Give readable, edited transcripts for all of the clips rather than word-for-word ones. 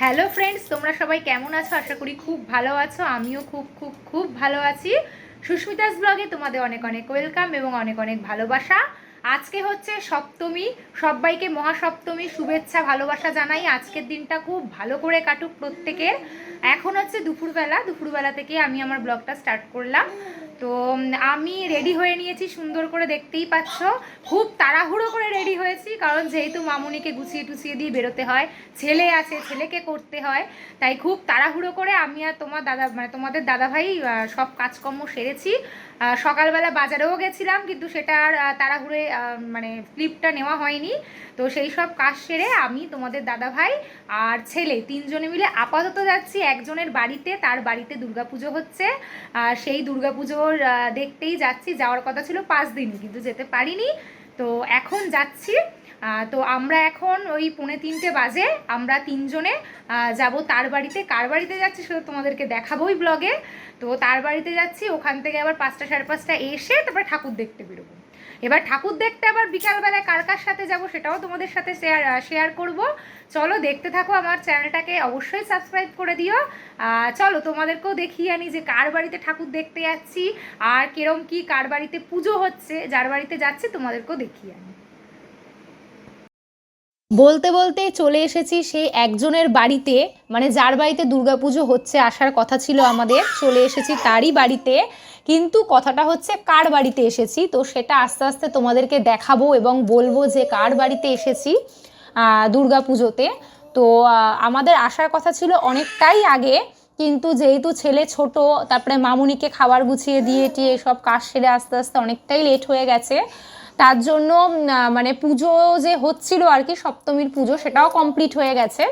Hello friends, তোমরা সবাই কেমন আছো? আশা করি খুব ভালো আছো। আমিও খুব খুব খুব ভালো আছি। সুস্মিতাস ব্লগে তোমাদের অনেক অনেক ওয়েলকাম এবং অনেক অনেক ভালোবাসা। আজকে হচ্ছে সপ্তমী, সবাইকে মহাসপ্তমী শুভেচ্ছা ভালোবাসা জানাই। আজকের দিনটা খুব ভালো করে কাটুক প্রত্যেকের। এখন হচ্ছে দুপুরবেলা থেকে আমি আমার ব্লগটা স্টার্ট করলাম। তো আমি রেডি হয়ে নিয়েছি সুন্দর করে, দেখতেই পাচ্ছ। খুব তাড়াহুড়ো করে রেডি হয়েছি, কারণ যেহেতু মামুনিকে গুছিয়ে টুছিয়ে দিয়ে বেরোতে হয়, ছেলে আছে, ছেলেকে করতে হয়, তাই খুব তাড়াহুড়ো করে আমি আর তোমাদের দাদাভাই সব কাজকর্ম সেরেছি। সকালবেলা বাজারেও গেছিলাম, কিন্তু সেটা আর তাড়াহুড়ে ক্লিপটা নেওয়া হয়নি। তো সেই সব কাজ সেরে আমি, তোমাদের দাদাভাই আর ছেলে তিনজনে মিলে আপাতত যাচ্ছি একজনের বাড়িতে। তার বাড়িতে দুর্গাপুজো হচ্ছে, সেই দুর্গাপুজোর দেখতেই যাচ্ছি। যাওয়ার কথা ছিল 5 দিন, কিন্তু যেতে পারিনি। তো এখন যাচ্ছি। তো আমরা এখন ওই 2:45 বাজে, আমরা তিনজনে যাব তার বাড়িতে। কার বাড়িতে যাচ্ছি সেটা তোমাদেরকে দেখাবোই ব্লগে। তো তার বাড়িতে যাচ্ছি, ওখান থেকে আবার 5টা সাড়ে 5টা এসে তারপরে ঠাকুর দেখতে বেরোবো। এবার ঠাকুর দেখতে আবার বিকালবেলায় কার কার সাথে যাব সেটাও তোমাদের সাথে শেয়ার করব। চলো দেখতে থাকো, আমার চ্যানেলটাকে অবশ্যই সাবস্ক্রাইব করে দিও। চলো তোমাদেরকেও দেখিয়ে আনি যে কার বাড়িতে ঠাকুর দেখতে যাচ্ছি আর কিরম কি কার বাড়িতে পুজো হচ্ছে। যার বাড়িতে যাচ্ছি তোমাদেরকেও দেখিয়ে আনি। বলতে বলতে চলে এসেছি সেই একজনের বাড়িতে, মানে যার বাড়িতে দুর্গাপুজো হচ্ছে, আসার কথা ছিল আমাদের, চলে এসেছি তারই বাড়িতে। কিন্তু কথাটা হচ্ছে কার বাড়িতে এসেছি, তো সেটা আস্তে আস্তে তোমাদেরকে দেখাবো এবং বলবো যে কার বাড়িতে এসেছি দুর্গাপুজোতে। তো আমাদের আসার কথা ছিল অনেকটাই আগে, কিন্তু যেহেতু ছেলে ছোট, তারপরে মামুনিকে খাবার গুছিয়ে দিয়ে টিয়ে সব কাজ সেরে আস্তে আস্তে অনেকটাই লেট হয়ে গেছে। তার জন্য মানে পুজো যে হচ্ছিল আর কি, সপ্তমীর পুজো, সেটাও কমপ্লিট হয়ে গেছে।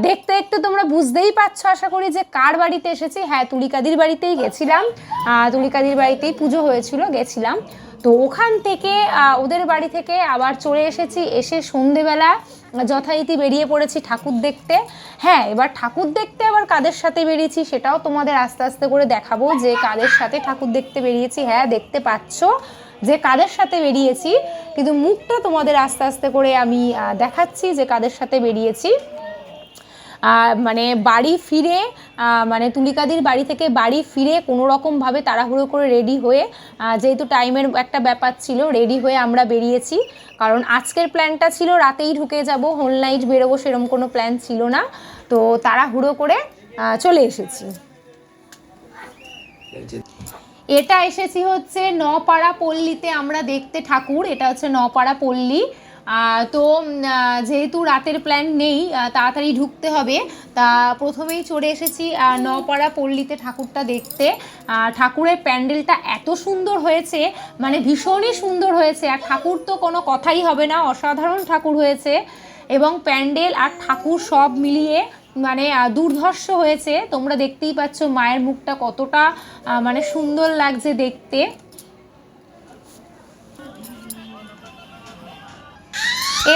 দেখতে দেখতে তোমরা বুঝতেই পারছো আশা করি যে কার বাড়িতে এসেছি। হ্যাঁ, তুলিকাদির বাড়িতেই গেছিলাম, তুলিকাদির বাড়িতেই পুজো হয়েছিল, গেছিলাম। তো ওখান থেকে ওদের বাড়ি থেকে আবার চলে এসেছি, এসে সন্ধেবেলা যথারীতি বেরিয়ে পড়েছি ঠাকুর দেখতে। হ্যাঁ, এবার ঠাকুর দেখতে আবার কাদের সাথে বেরিয়েছি সেটাও তোমাদের আস্তে আস্তে করে দেখাবো যে কাদের সাথে ঠাকুর দেখতে বেরিয়েছি। হ্যাঁ, দেখতে পাচ্ছ যে কাদের সাথে বেরিয়েছি, কিন্তু মুখটা তোমাদের আস্তে আস্তে করে আমি দেখাচ্ছি যে কাদের সাথে বেরিয়েছি। মানে বাড়ি ফিরে, মানে তুলিকাদির বাড়ি থেকে বাড়ি ফিরে কোনো রকমভাবে তাড়াহুড়ো করে রেডি হয়ে, যেহেতু টাইমের একটা ব্যাপার ছিল, রেডি হয়ে আমরা বেরিয়েছি। কারণ আজকের প্ল্যানটা ছিল রাতেই ঢুকে যাব, হোল নাইট বেরোবো, সেরকম কোনো প্ল্যান ছিল না। তো তাড়াহুড়ো করে চলে এসেছি। এটা এসেছি হচ্ছে নপাড়া পল্লীতে আমরা দেখতে ঠাকুর। এটা হচ্ছে নপাড়া পল্লী। তো যেহেতু রাতের প্ল্যান নেই, তাড়াতাড়ি ঢুকতে হবে, তা প্রথমেই চলে এসেছি নপাড়া পল্লীতে ঠাকুরটা দেখতে। ঠাকুরের প্যান্ডেলটা এত সুন্দর হয়েছে, মানে ভীষণই সুন্দর হয়েছে। আর ঠাকুর তো কোনো কথাই হবে না, অসাধারণ ঠাকুর হয়েছে। এবং প্যান্ডেল আর ঠাকুর সব মিলিয়ে মানে দুর্ধর্ষ হয়েছে। তোমরা দেখতেই পাচ্ছ মায়ের মুখটা কতটা মানে সুন্দর লাগছে দেখতে।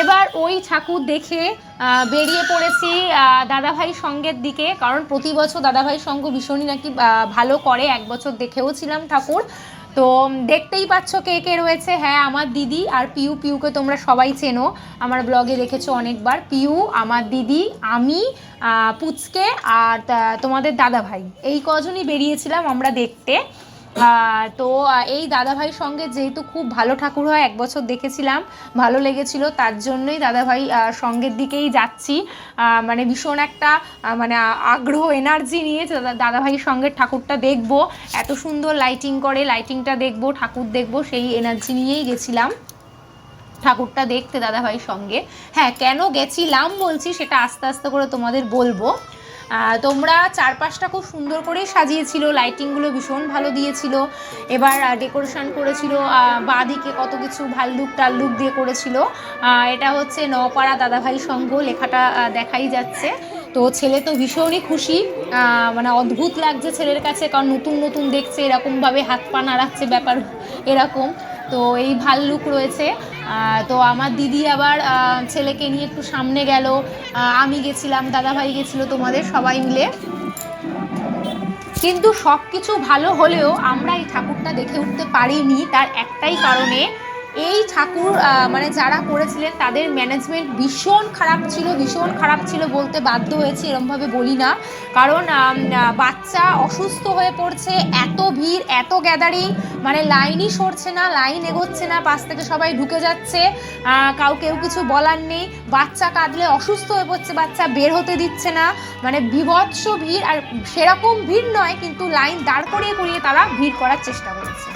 এবার ওই ঠাকুর দেখে বেরিয়ে পড়েছি দাদাভাই সঙ্গের দিকে, কারণ প্রতি বছর দাদাভাই সঙ্গ ভীষণই নাকি ভালো করে। এক বছর দেখেও ছিলাম ঠাকুর। তো দেখতেই পাচ্ছ কে কে রয়েছে। হ্যাঁ, আমার দিদি আর পিউকে তোমরা সবাই চেনো, আমার ব্লগে দেখেছো অনেকবার। পিউ, আমার দিদি, আমি, পুচকে আর তোমাদের দাদাভাই, এই কজনই বেরিয়েছিলাম আমরা দেখতে। তো এই দাদাভাই সঙ্গে যেহেতু খুব ভালো ঠাকুর হয়, এক বছর দেখেছিলাম, ভালো লেগেছিল, তার জন্যই দাদাভাই সঙ্গের দিকেই যাচ্ছি। মানে ভীষণ একটা মানে আগ্রহ, এনার্জি নিয়ে দাদাভাই সঙ্গের ঠাকুরটা দেখবো। এত সুন্দর লাইটিং করে, লাইটিংটা দেখবো, ঠাকুর দেখবো, সেই এনার্জি নিয়েই গেছিলাম ঠাকুরটা দেখতে দাদাভাই সঙ্গে। হ্যাঁ, কেন গেছিলাম বলছি, সেটা আস্তে আস্তে করে তোমাদের বলবো। তোমরা চারপাশটা খুব সুন্দর করেই সাজিয়েছিল, লাইটিংগুলো ভীষণ ভালো দিয়েছিল। এবার ডেকোরেশন করেছিল, বাঁদিকে কত কিছু ভাল্লুক টাল্লুক দিয়ে করেছিল। এটা হচ্ছে নপাড়া দাদাভাই সংঘ, লেখাটা দেখাই যাচ্ছে। তো ছেলে তো ভীষণই খুশি, মানে অদ্ভুত লাগছে ছেলের কাছে, কারণ নতুন নতুন দেখছে, এরকমভাবে হাত পা নাড়াচ্ছে, ব্যাপার এরকম। তো এই ভাল্লুক রয়েছে। তো আমার দিদি আবার ছেলেকে নিয়ে একটু সামনে গেল, আমি গেছিলাম, দাদাভাই গেছিলো, তোমাদের সবাই মিলে। কিন্তু সব কিছু ভালো হলেও আমরা এই ঠাকুরটা দেখে উঠতে পারিনি, তার একটাই কারণে, এই ঠাকুর মানে যারা করেছিলেন তাদের ম্যানেজমেন্ট ভীষণ খারাপ ছিল বলতে বাধ্য হয়েছি, এরমভাবে বলি না, কারণ বাচ্চা অসুস্থ হয়ে পড়ছে, এত ভিড়, এত গ্যাদারিং, মানে লাইনই সরছে না, লাইন এগোচ্ছে না, পাশ থেকে সবাই ঢুকে যাচ্ছে, কেউ কিছু বলার নেই, বাচ্চা কাঁদলে অসুস্থ হয়ে পড়ছে, বাচ্চা বের হতে দিচ্ছে না, মানে বিভৎস ভিড়। আর সেরকম ভিড় নয়, কিন্তু লাইন দাঁড় করিয়ে করিয়ে তারা ভিড় করার চেষ্টা করেছে।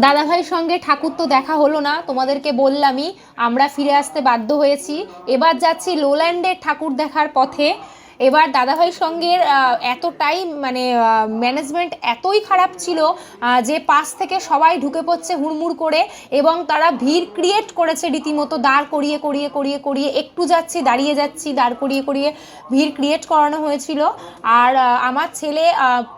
দাদাভাইয়ের সঙ্গে ঠাকুর তো দেখা হলো না, তোমাদেরকে বললামই আমরা ফিরে আসতে বাধ্য হয়েছি। এবার যাচ্ছি লোল্যান্ডের ঠাকুর দেখার পথে। এবার দাদাভাইয়ের সঙ্গে এতটাই মানে ম্যানেজমেন্ট এতই খারাপ ছিল যে পাশ থেকে সবাই ঢুকে পড়ছে হুড়মুড় করে, এবং তারা ভিড় ক্রিয়েট করেছে রীতিমতো, দাঁড় করিয়ে করিয়ে করিয়ে করিয়ে একটু যাচ্ছি দাঁড়িয়ে যাচ্ছি, দাঁড় করিয়ে করিয়ে ভিড় ক্রিয়েট করানো হয়েছিল। আর আমার ছেলে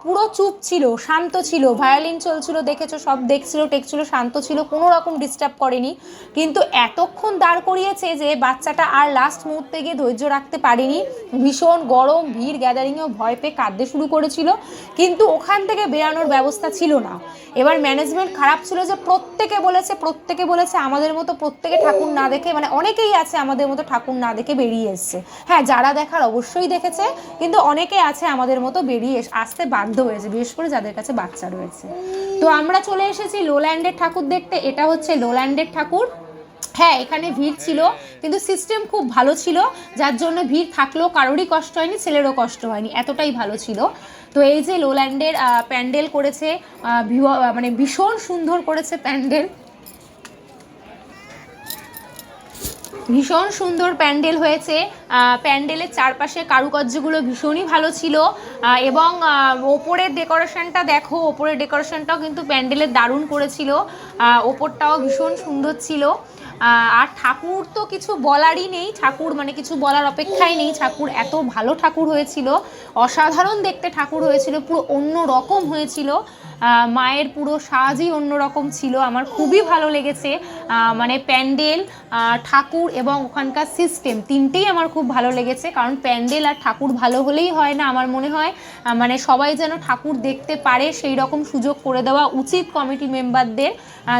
পুরো চুপ ছিল, শান্ত ছিল, ভায়োলিন চলছিল দেখেছো, সব দেখছিল টেকছিল, শান্ত ছিল, কোনো রকম ডিস্টার্ব করেনি। কিন্তু এতক্ষণ দাঁড় করিয়েছে যে বাচ্চাটা আর লাস্ট মুহূর্তে গিয়ে ধৈর্য রাখতে পারেনি, ভীষণ গরম, ভিড়, গ্যাদারিংয়েও ভয় পেয়ে কাঁদতে শুরু করেছিল, কিন্তু ওখান থেকে বেরানোর ব্যবস্থা ছিল না। এবার ম্যানেজমেন্ট খারাপ ছিল যে প্রত্যেকে বলেছে আমাদের মতো প্রত্যেকে ঠাকুর না দেখে, মানে অনেকেই আছে আমাদের মতো ঠাকুর না দেখে বেরিয়ে এসছে। হ্যাঁ, যারা দেখার অবশ্যই দেখেছে, কিন্তু অনেকে আছে আমাদের মতো বেরিয়ে আসতে বাধ্য হয়েছে, বিশেষ করে যাদের কাছে বাচ্চা রয়েছে। তো আমরা চলে এসেছি লোল্যান্ডের ঠাকুর দেখতে। এটা হচ্ছে লোল্যান্ডের ঠাকুর। হ্যাঁ, এখানে ভিড় ছিল, কিন্তু সিস্টেম খুব ভালো ছিল, যার জন্য ভিড় থাকলেও কারোরই কষ্ট হয়নি, ছেলেরও কষ্ট হয়নি, এতটাই ভালো ছিল। তো এই যে লোল্যান্ডের প্যান্ডেল করেছে, মানে ভীষণ সুন্দর করেছে প্যান্ডেল, ভীষণ সুন্দর প্যান্ডেল হয়েছে। প্যান্ডেলের চারপাশে কারুকার্যগুলো ভীষণই ভালো ছিল, এবং ওপরের ডেকোরেশনটা দেখো, ওপরের ডেকোরেশনটাও কিন্তু প্যান্ডেলের দারুণ করেছিল, ওপরটাও ভীষণ সুন্দর ছিল। আর ঠাকুর তো কিছু বলারই নেই, ঠাকুর মানে কিছু বলার অপেক্ষাই নেই, ঠাকুর এত ভালো ঠাকুর হয়েছিল, অসাধারণ দেখতে ঠাকুর হয়েছিল, পুরো অন্য রকম হয়েছিল, মায়ের পুরো সাজই অন্যরকম ছিল, আমার খুবই ভালো লেগেছে। মানে প্যান্ডেল, ঠাকুর এবং ওখানকার সিস্টেম তিনটেই আমার খুব ভালো লেগেছে, কারণ প্যান্ডেল আর ঠাকুর ভালো হলেই হয় না, আমার মনে হয় মানে সবাই যেন ঠাকুর দেখতে পারে সেই রকম সুযোগ করে দেওয়া উচিত কমিটি মেম্বারদের,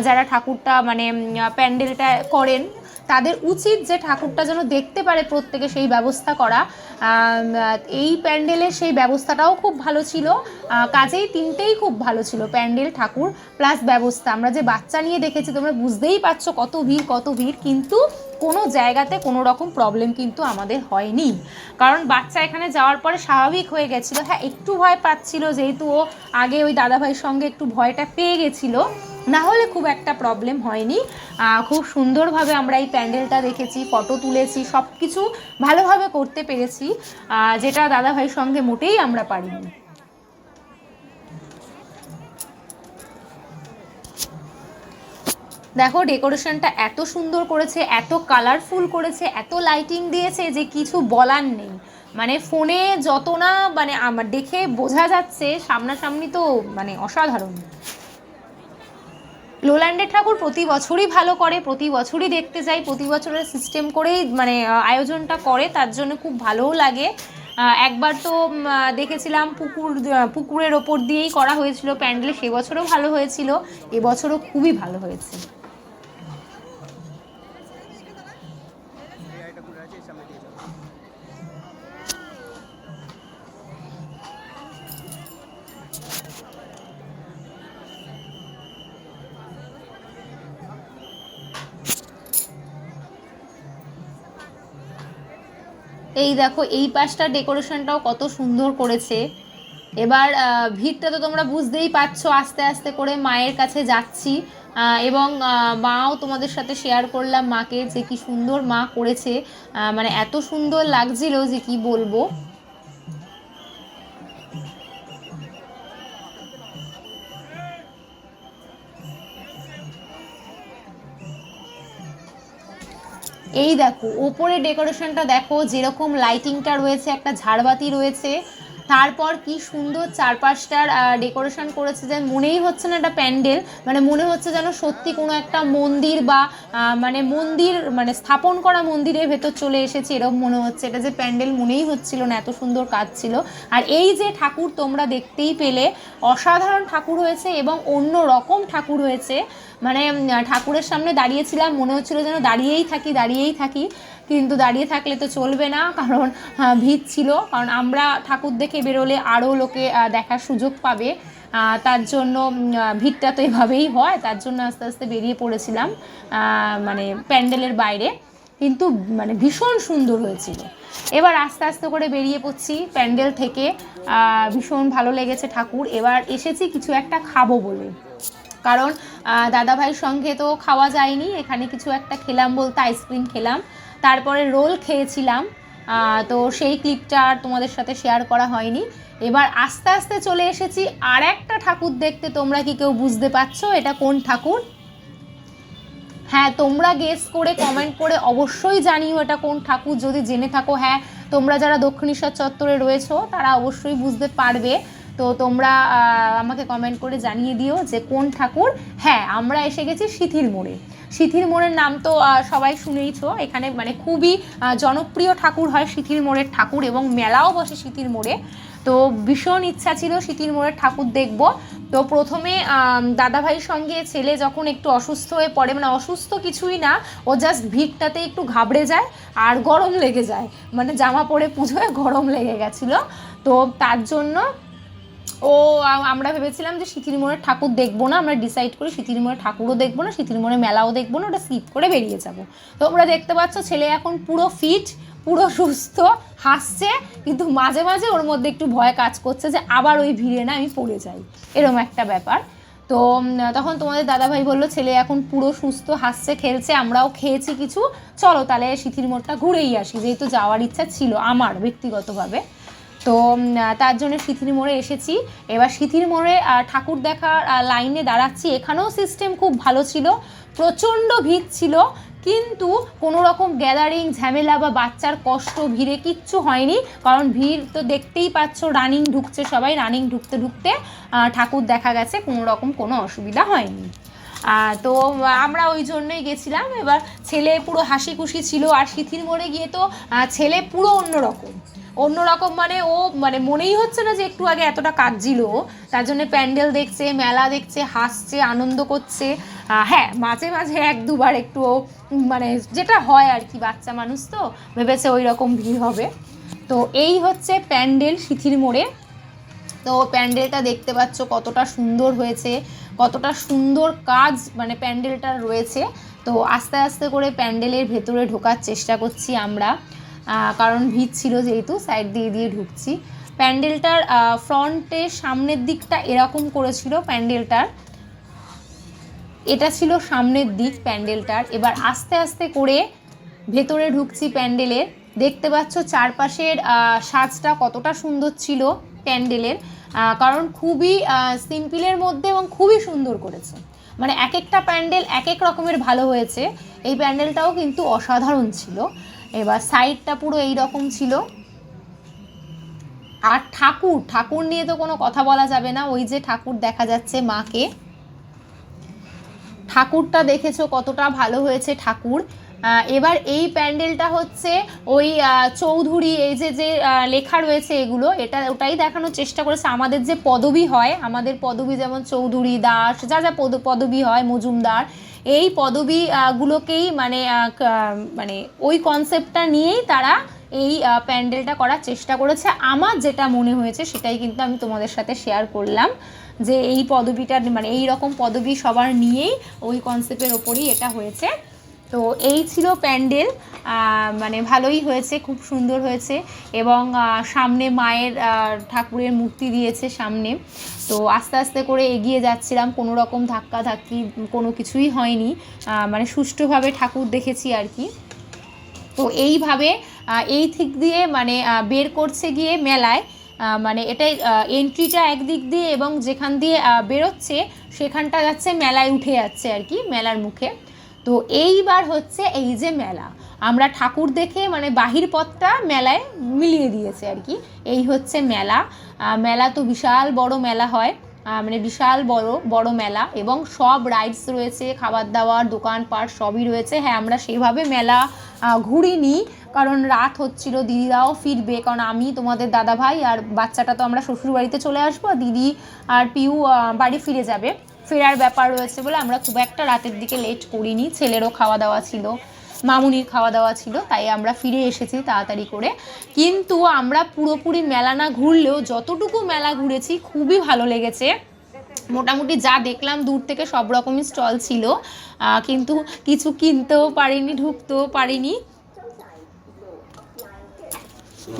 যারা ঠাকুরটা মানে প্যান্ডেলটা করেন তাদের উচিত যে ঠাকুরটা যেন দেখতে পারে প্রত্যেকে, সেই ব্যবস্থা করা। এই প্যান্ডেলের সেই ব্যবস্থাটাও খুব ভালো ছিল, কাজেই তিনটেই খুব ভালো ছিল, প্যান্ডেল, ঠাকুর প্লাস ব্যবস্থা। আমরা যে বাচ্চা নিয়ে দেখেছি তোমরা বুঝতেই পারছো কত ভিড়, কিন্তু কোনো জায়গাতে কোনো রকম প্রবলেম কিন্তু আমাদের হয়নি, কারণ বাচ্চা এখানে যাওয়ার পরে স্বাভাবিক হয়ে গেছিলো। হ্যাঁ, একটু ভয় পাচ্ছিল, যেহেতু ও আগে ওই দাদাভাইয়ের সঙ্গে একটু ভয়টা পেয়ে গেছিলো, না হলে খুব একটা প্রবলেম হয়নি। খুব সুন্দরভাবে আমরা এই প্যান্ডেলটা দেখেছি, ফটো তুলেছি, সব কিছু ভালোভাবে করতে পেরেছি, যেটা দাদাভাইয়ের সঙ্গে মোটেই আমরা পারিনি। দেখো ডেকোরেশনটা এত সুন্দর করেছে, এত কালারফুল করেছে, এত লাইটিং দিয়েছে যে কিছু বলার নেই, মানে ফোনে যত না মানে আমার দেখে বোঝা যাচ্ছে, সামনাসামনি তো মানে অসাধারণ। লোল্যান্ডের ঠাকুর প্রতি বছরই ভালো করে, প্রতি বছরই দেখতে যাই, প্রতি বছরের সিস্টেম করেই মানে আয়োজনটা করে, তার জন্য খুব ভালোও লাগে। একবার তো দেখেছিলাম পুকুরের ওপর দিয়েই করা হয়েছিল প্যান্ডেল, সে বছরও ভালো হয়েছিল, এবছরও খুবই ভালো হয়েছে। এই দেখো এই পাশটা ডেকোরেশনটাও কত সুন্দর করেছে। এবার ভিড়টা তো তোমরা বুঝতেই পারছো, আস্তে আস্তে করে মায়ের কাছে যাচ্ছি এবং মাও তোমাদের সাথে শেয়ার করলাম মাকে, যে কি সুন্দর মা করেছে, মানে এত সুন্দর লাগছিল যে কি বলবো। এই দেখো ওপরে ডেকোরেশনটা দেখো, যেরকম লাইটিংটা রয়েছে, একটা ঝাড়বাতি রয়েছে, তারপর কি সুন্দর চারপাশটার ডেকোরেশন করেছে, যে মনেই হচ্ছে না এটা প্যান্ডেল, মানে মনে হচ্ছে যেন সত্যি কোনো একটা মন্দির বা মানে মন্দির, মানে স্থাপন করা মন্দিরের ভেতর চলে এসেছে এরকম মনে হচ্ছে। এটা যে প্যান্ডেল মনেই হচ্ছিল না, এত সুন্দর কাজ ছিল। আর এই যে ঠাকুর তোমরা দেখতেই পেলে, অসাধারণ ঠাকুর হয়েছে এবং অন্য রকম ঠাকুর হয়েছে। মানে ঠাকুরের সামনে দাঁড়িয়েছিলাম, মনে হচ্ছিল যেন দাঁড়িয়েই থাকি, কিন্তু দাঁড়িয়ে থাকলে তো চলবে না, কারণ ভিড় ছিল, কারণ আমরা ঠাকুর দেখে বেরোলে আরও লোকে দেখার সুযোগ পাবে, তার জন্য ভিড়টা তো এভাবেই হয়, তার জন্য আস্তে আস্তে বেরিয়ে পড়েছিলাম মানে প্যান্ডেলের বাইরে, কিন্তু মানে ভীষণ সুন্দর হয়েছিল। এবার আস্তে আস্তে করে বেরিয়ে পড়ছি প্যান্ডেল থেকে, ভীষণ ভালো লেগেছে ঠাকুর। এবার এসেছি কিছু একটা খাবো বলে, কারণ দাদাভাইয়ের সঙ্গে তো খাওয়া যায়নি, এখানে কিছু একটা খেলাম বলতে আইসক্রিম খেলাম, তারপরে রোল খেয়েছিলাম, তো সেই ক্লিপটা আর তোমাদের সাথে শেয়ার করা হয়নি। এবার আস্তে আস্তে চলে এসেছি আর একটা ঠাকুর দেখতে। তোমরা কি কেউ বুঝতে পারছো এটা কোন ঠাকুর? হ্যাঁ, তোমরা গেস করে কমেন্ট করে অবশ্যই জানিও এটা কোন ঠাকুর, যদি জেনে থাকো। হ্যাঁ, তোমরা যারা দক্ষিণেশ্বর চত্বরে রয়েছো তারা অবশ্যই বুঝতে পারবে, তো তোমরা আমাকে কমেন্ট করে জানিয়ে দিও যে কোন ঠাকুর। হ্যাঁ, আমরা এসে গেছি সিথির মোড়ে। সিথির মোড়ের নাম তো সবাই শুনেইছো, এখানে মানে খুবই জনপ্রিয় ঠাকুর হয় সিথির মোড়ের ঠাকুর, এবং মেলাও বসে সিথির মোড়ে। তো ভীষণ ইচ্ছা ছিল সিথির মোড়ের ঠাকুর দেখব। তো প্রথমে দাদাভাইয়ের সঙ্গে ছেলে যখন একটু অসুস্থ হয়ে পড়ে, মানে অসুস্থ কিছুই না, ও জাস্ট ভিড়টাতে একটু ঘাবড়ে যায় আর গরম লেগে যায়, মানে জামা পরে পুজোয় গরম লেগে গেছিলো, তো তার জন্য আমরা ভেবেছিলাম যে সিথির মোড়ের ঠাকুর দেখবো না, আমরা ডিসাইড করি সিথির মোড়ের ঠাকুরও দেখবো না, সিথির মোড়ে মেলাও দেখবো না, ওটা স্কিপ করে বেরিয়ে যাবো। তোমরা দেখতে পাচ্ছ ছেলে এখন পুরো ফিট, পুরো সুস্থ, হাসছে, কিন্তু মাঝে মাঝে ওর মধ্যে একটু ভয় কাজ করছে যে আবার ওই ভিড়ে না আমি পড়ে যাই, এরকম একটা ব্যাপার। তো তখন তোমাদের দাদাভাই বললো ছেলে এখন পুরো সুস্থ, হাসছে, খেলছে, আমরাও খেয়েছি কিছু, চলো তাহলে সিথির মোড়টা ঘুরেই আসি, যেহেতু যাওয়ার ইচ্ছা ছিল আমার ব্যক্তিগতভাবে। তো তার জন্য সিথির মোড়ে এসেছি। এবার সিথির মোড়ে ঠাকুর দেখার লাইনে দাঁড়াচ্ছি, এখানেও সিস্টেম খুব ভালো ছিল, প্রচণ্ড ভিড় ছিল, কিন্তু কোনো রকম গ্যাদারিং ঝামেলা বা বাচ্চার কষ্ট ভিড়ে কিচ্ছু হয়নি, কারণ ভিড় তো দেখতেই পাচ্ছ, রানিং ঢুকছে সবাই, রানিং ঢুকতে ঢুকতে ঠাকুর দেখা গেছে, কোনো রকম কোনো অসুবিধা হয়নি। তো আমরা ওই জন্যই গেছিলাম। এবার ছেলে পুরো হাসি খুশি ছিল, আর সিথির মোড়ে গিয়ে তো ছেলে পুরো অন্যরকম, মানে ও মানে মনেই হচ্ছে না যে একটু আগে এতটা কাঁদছিল, তার জন্য প্যান্ডেল দেখছে, মেলা দেখছে, হাসছে, আনন্দ করছে। হ্যাঁ, মাঝে মাঝে এক দুবার একটু মানে যেটা হয় আর কি, বাচ্চা মানুষ তো ভেবেছে ওই রকম ভিড় হবে। তো এই হচ্ছে প্যান্ডেল সিথির মোড়ে। তো প্যান্ডেলটা দেখতে পাচ্ছ কতটা সুন্দর হয়েছে, কতটা সুন্দর কাজ মানে প্যান্ডেলটার রয়েছে। তো আস্তে আস্তে করে প্যান্ডেলের ভেতরে ঢোকার চেষ্টা করছি আমরা, কারণ ভিড় ছিল যেহেতু, সাইড দিয়ে দিয়ে ঢুকছি। প্যান্ডেলটার ফ্রন্টের সামনের দিকটা এরকম করেছিল প্যান্ডেলটার, এটা ছিল সামনের দিক প্যান্ডেলটার। এবার আস্তে আস্তে করে ভেতরে ঢুকছি প্যান্ডেলের, দেখতে পাচ্ছ চারপাশের সাজটা কতটা সুন্দর ছিল প্যান্ডেলের, কারণ খুবই সিম্পলের মধ্যে এবং খুবই সুন্দর করেছে, মানে এক একটা প্যান্ডেল এক এক রকমের ভালো হয়েছে, এই প্যান্ডেলটাও কিন্তু অসাধারণ ছিল। এবার সাইডটা পুরো এই রকম ছিল। আর ঠাকুর নিয়ে তো কোনো কথা বলা যাবে না, ওই যে ঠাকুর দেখা যাচ্ছে মাকে, ঠাকুরটা দেখেছো কতটা ভালো হয়েছে ঠাকুর। এবার এই প্যান্ডেলটা হচ্ছে ওই চৌধুরী, এই যে যে লেখা রয়েছে এগুলো, ওটাই দেখানোর চেষ্টা করেছে। আমাদের যে পদবি হয়, আমাদের পদবি যেমন চৌধুরী, দাস, যা যা পদবি হয়, মজুমদার, এই পদবিগুলোকেই মানে মানে ওই কনসেপ্টটা নিয়েই তারা এই প্যান্ডেলটা করার চেষ্টা করেছে। আমার যেটা মনে হয়েছে সেটাই কিন্তু আমি তোমাদের সাথে শেয়ার করলাম, যে এই পদবিটা মানে এই রকম পদবি সবার নিয়েই ওই কনসেপ্টের ওপরেই এটা হয়েছে। তো এই ছিল প্যান্ডেল, মানে ভালোই হয়েছে, খুব সুন্দর হয়েছে। এবং সামনে মায়ের ঠাকুরের মূর্তি দিয়েছে সামনে। তো আস্তে আস্তে করে এগিয়ে যাচ্ছিলাম, কোনো রকম ধাক্কাধাক্কি কোনো কিছুই হয়নি, মানে সুষ্ঠুভাবে ঠাকুর দেখেছি আর কি। তো এইভাবে এই দিক দিয়ে মানে বের করছে গিয়ে মেলায়, মানে এটাই এন্ট্রিটা একদিক দিয়ে এবং যেখান দিয়ে বেরোচ্ছে সেখানটা যাচ্ছে মেলায় উঠে যাচ্ছে আর কি, মেলার মুখে। তো এইবার হচ্ছে এই যে মেলা, আমরা ঠাকুর দেখে মানে বাহির পথটা মেলায় মিলিয়ে দিয়েছে আর কি। এই হচ্ছে মেলা। মেলা তো বিশাল বড় মেলা হয়, মানে বিশাল বড় মেলা, এবং সব রাইডস রয়েছে, খাবার দাবার দোকানপাট সবই রয়েছে। হ্যাঁ, আমরা সেভাবে মেলা ঘুরিনি, কারণ রাত হচ্ছিল, দিদিরাও ফিরবে, কারণ আমি তোমাদের দাদা ভাই আর বাচ্চাটা তো আমরা শ্বশুর বাড়িতে চলে আসবো, দিদি আর পিউ বাড়ি ফিরে যাবে, ফেরার ব্যাপার রয়েছে বলে আমরা খুব একটা রাতের দিকে লেট করিনি। ছেলেরও খাওয়া দাওয়া ছিল, মামুনির খাওয়া দাওয়া ছিল, তাই আমরা ফিরে এসেছি তাড়াতাড়ি করে। কিন্তু আমরা পুরোপুরি মেলা না ঘুরলেও যতটুকু মেলা ঘুরেছি খুবই ভালো লেগেছে। মোটামুটি যা দেখলাম দূর থেকে সব রকমই স্টল ছিল, কিন্তু কিছু কিনতেও পারিনি, ঢুকতেও পারিনি।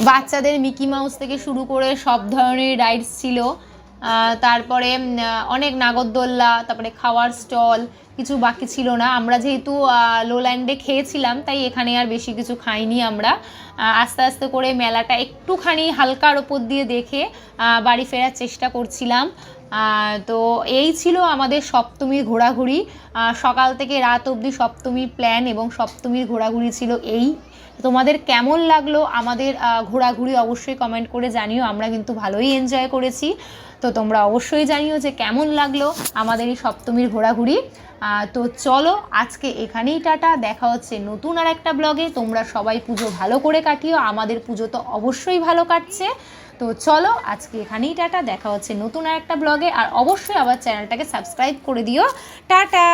বাচ্চাদের মিকি মাউস থেকে শুরু করে সব ধরনের রাইডস ছিল, তারপরে অনেক নাগরদোল্লা, তারপরে খাওয়ার স্টল, কিছু বাকি ছিল না। আমরা যেহেতু লোল্যান্ডে খেয়েছিলাম তাই এখানে আর বেশি কিছু খাইনি আমরা। আস্তে আস্তে করে মেলাটা একটুখানি হালকার ওপর দিয়ে দেখে বাড়ি ফেরার চেষ্টা করছিলাম। তো এই ছিল আমাদের সপ্তমীর ঘোরাঘুরি, সকাল থেকে রাত অবধি সপ্তমীর প্ল্যান এবং সপ্তমীর ঘোরাঘুরি ছিল এই। তোমাদের কেমন লাগলো আমাদের ঘোরাঘুরি অবশ্যই কমেন্ট করে জানিও, আমরা কিন্তু ভালোই এনজয় করেছি। তো তোমরা অবশ্যই জানিও যে কেমন লাগলো আমাদের এই সপ্তমীর ঘোরাঘুরি। তো চলো আজকে এখানেই টাটা, দেখা হচ্ছে নতুন আর একটা ব্লগে। তোমরা সবাই পুজো ভালো করে কাটিও, আমাদের পুজো তো অবশ্যই ভালো কাটছে। তো চলো আজকে এখানেই টাটা, দেখা হচ্ছে নতুন আর একটা ব্লগে। আর অবশ্যই আবার চ্যানেলটাকে সাবস্ক্রাইব করে দিও। টাটা।